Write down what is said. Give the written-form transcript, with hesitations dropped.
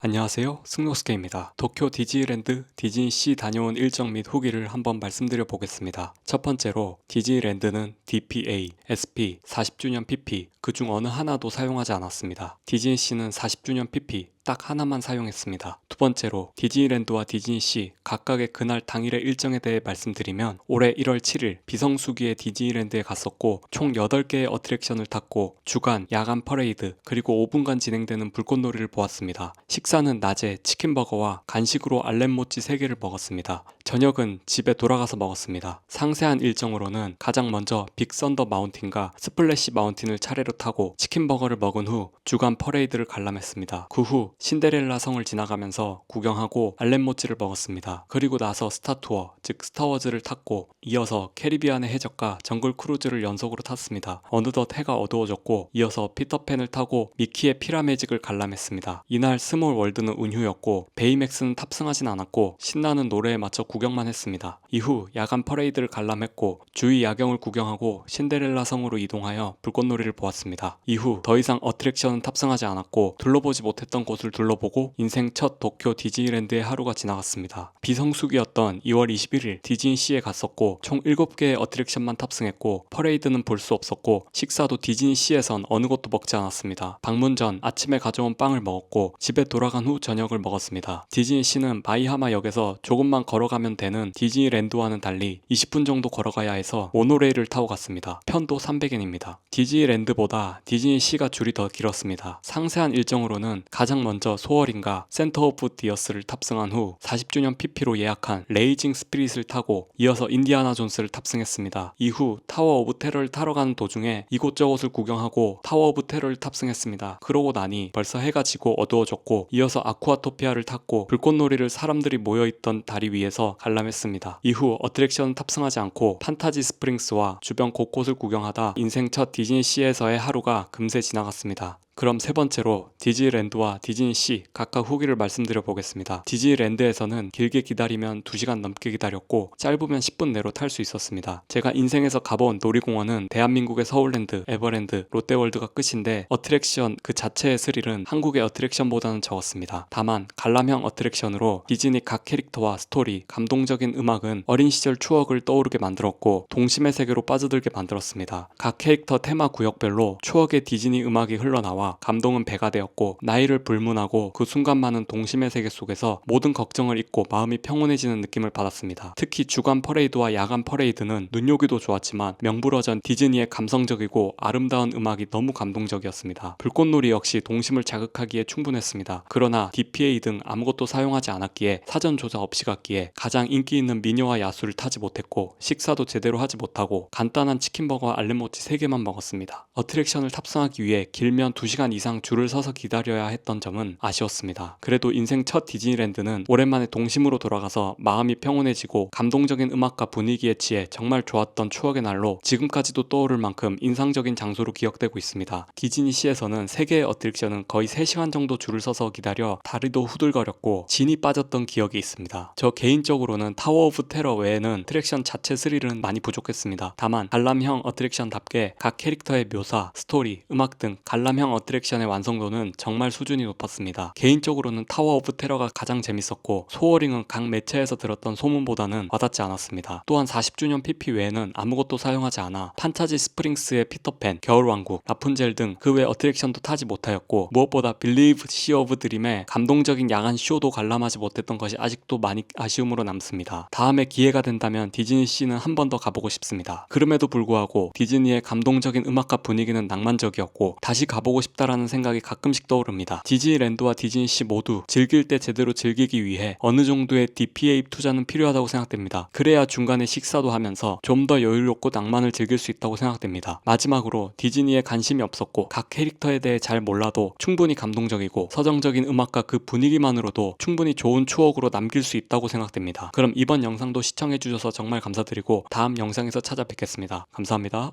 안녕하세요. 승노스케입니다. 도쿄 디즈니랜드, 디즈니시 다녀온 일정 및 후기를 한번 말씀드려 보겠습니다. 첫 번째로 디즈니랜드는 DPA, SP, 40주년 PP 그중 어느 하나도 사용하지 않았습니다. 디즈니시는 40주년 PP 딱 하나만 사용했습니다. 두 번째로 디즈니랜드와 디즈니시 각각의 그날 당일의 일정에 대해 말씀드리면 올해 1월 7일 비성수기에 디즈니랜드에 갔었고 총 8개의 어트랙션을 탔고 주간, 야간 퍼레이드 그리고 5분간 진행되는 불꽃놀이를 보았습니다. 식사는 낮에 치킨버거와 간식으로 알렌모찌 3개를 먹었습니다. 저녁은 집에 돌아가서 먹었습니다. 상세한 일정으로는 가장 먼저 빅썬더 마운틴과 스플래시 마운틴을 차례로 타고 치킨버거를 먹은 후 주간 퍼레이드를 관람했습니다. 그 후 신데렐라 성을 지나가면서 구경하고 알렌모찌를 먹었습니다. 그리고 나서 스타투어, 즉 스타워즈를 탔고 이어서 캐리비안의 해적과 정글 크루즈를 연속으로 탔습니다. 어느덧 해가 어두워졌고 이어서 피터팬을 타고 미키의 피라매직을 관람했습니다. 이날 스몰 월드는 운휴였고 베이맥스는 탑승하진 않았고 신나는 노래에 맞춰 구경만 했습니다. 이후 야간 퍼레이드를 관람했고 주위 야경을 구경하고 신데렐라 성으로 이동하여 불꽃놀이를 보았습니다. 이후 더 이상 어트랙션은 탑승하지 않았고 둘러보지 못했던 곳을 둘러보고 인생 첫 도쿄 디즈니랜드의 하루가 지나갔습니다. 비성수기였던 2월 21일 디즈니시에 갔었고 총 7개의 어트랙션만 탑승했고 퍼레이드는 볼 수 없었고 식사도 디즈니시에선 어느 곳도 먹지 않았습니다. 방문 전 아침에 가져온 빵을 먹었고 집에 돌아간 후 저녁을 먹었습니다. 디즈니시는 마이하마 역에서 조금만 걸어가면 되는 디즈니랜드와는 달리 20분 정도 걸어가야 해서 모노레일을 타고 갔습니다. 편도 300엔입니다. 디즈니랜드보다 디즈니시가 줄이 더 길었습니다. 상세한 일정으로는 가장 먼저 소어링과 센터 오브 디어스를 탑승한 후 40주년 PP로 예약한 레이징 스피릿을 타고 이어서 인디아나 존스를 탑승했습니다. 이후 타워 오브 테러를 타러 가는 도중에 이곳저곳을 구경하고 타워 오브 테러를 탑승했습니다. 그러고 나니 벌써 해가 지고 어두워졌고 이어서 아쿠아토피아를 탔고 불꽃놀이를 사람들이 모여있던 다리 위에서 관람했습니다. 이후 어트랙션은 탑승하지 않고 판타지 스프링스와 주변 곳곳을 구경하다 인생 첫 디즈니시에서의 하루가 금세 지나갔습니다. 그럼 세 번째로 디즈니랜드와 디즈니시 각각 후기를 말씀드려 보겠습니다. 디즈니랜드에서는 길게 기다리면 2시간 넘게 기다렸고 짧으면 10분 내로 탈 수 있었습니다. 제가 인생에서 가본 놀이공원은 대한민국의 서울랜드, 에버랜드, 롯데월드가 끝인데 어트랙션 그 자체의 스릴은 한국의 어트랙션보다는 적었습니다. 다만 관람형 어트랙션으로 디즈니 각 캐릭터와 스토리, 감동적인 음악은 어린 시절 추억을 떠오르게 만들었고 동심의 세계로 빠져들게 만들었습니다. 각 캐릭터 테마 구역별로 추억의 디즈니 음악이 흘러나와 감동은 배가 되었고 나이를 불문하고 그 순간만은 동심의 세계 속에서 모든 걱정을 잊고 마음이 평온해지는 느낌을 받았습니다. 특히 주간 퍼레이드와 야간 퍼레이드는 눈요기도 좋았지만 명불허전 디즈니의 감성적이고 아름다운 음악이 너무 감동적이었습니다. 불꽃놀이 역시 동심을 자극하기에 충분했습니다. 그러나 DPA 등 아무것도 사용하지 않았기에 사전 조사 없이 갔기에 가장 인기 있는 미녀와 야수를 타지 못했고 식사도 제대로 하지 못하고 간단한 치킨버거와 알렌모찌 3개만 먹었습니다. 어트랙션을 탑승하기 위해 길면 2시간 이상 줄을 서서 기다려야 했던 점은 아쉬웠습니다. 그래도 인생 첫 디즈니랜드는 오랜만에 동심으로 돌아가서 마음이 평온해지고 감동적인 음악과 분위기에 취해 정말 좋았던 추억의 날로 지금까지도 떠오를 만큼 인상적인 장소로 기억되고 있습니다. 디즈니시에서는 3개의 어트랙션은 거의 3시간 정도 줄을 서서 기다려 다리도 후들거렸고 진이 빠졌던 기억이 있습니다. 저 개인적으로는 타워 오브 테러 외에는 어트랙션 자체 스릴은 많이 부족했습니다. 다만 관람형 어트랙션답게 각 캐릭터의 묘사, 스토리, 음악 등 관람형 어트랙션의 완성도는 정말 수준이 높았습니다. 개인적으로는 타워 오브 테러가 가장 재밌었고 소어링은 각 매체에서 들었던 소문보다는 와닿지 않았습니다. 또한 40주년 PP 외에는 아무것도 사용하지 않아 판타지 스프링스의 피터팬, 겨울왕국, 라푼젤 등 그 외 어트랙션도 타지 못하였고 무엇보다 빌리브 시 오브 드림의 감동적인 야간 쇼도 관람하지 못했던 것이 아직도 많이 아쉬움으로 남습니다. 다음에 기회가 된다면 디즈니시는 한 번 더 가보고 싶습니다. 그럼에도 불구하고 디즈니의 감동적인 음악과 분위기는 낭만적이었고 다시 가보고 싶다라는 생각이 가끔씩 떠오릅니다. 디즈니랜드와 디즈니시 모두 즐길 때 제대로 즐기기 위해 어느 정도의 DPA 투자는 필요하다고 생각됩니다. 그래야 중간에 식사도 하면서 좀 더 여유롭고 낭만을 즐길 수 있다고 생각됩니다. 마지막으로 디즈니에 관심이 없었고 각 캐릭터에 대해 잘 몰라도 충분히 감동적이고 서정적인 음악과 그 분위기만으로도 충분히 좋은 추억으로 남길 수 있다고 생각됩니다. 그럼 이번 영상도 시청해주셔서 정말 감사드리고 다음 영상에서 찾아뵙겠습니다. 감사합니다.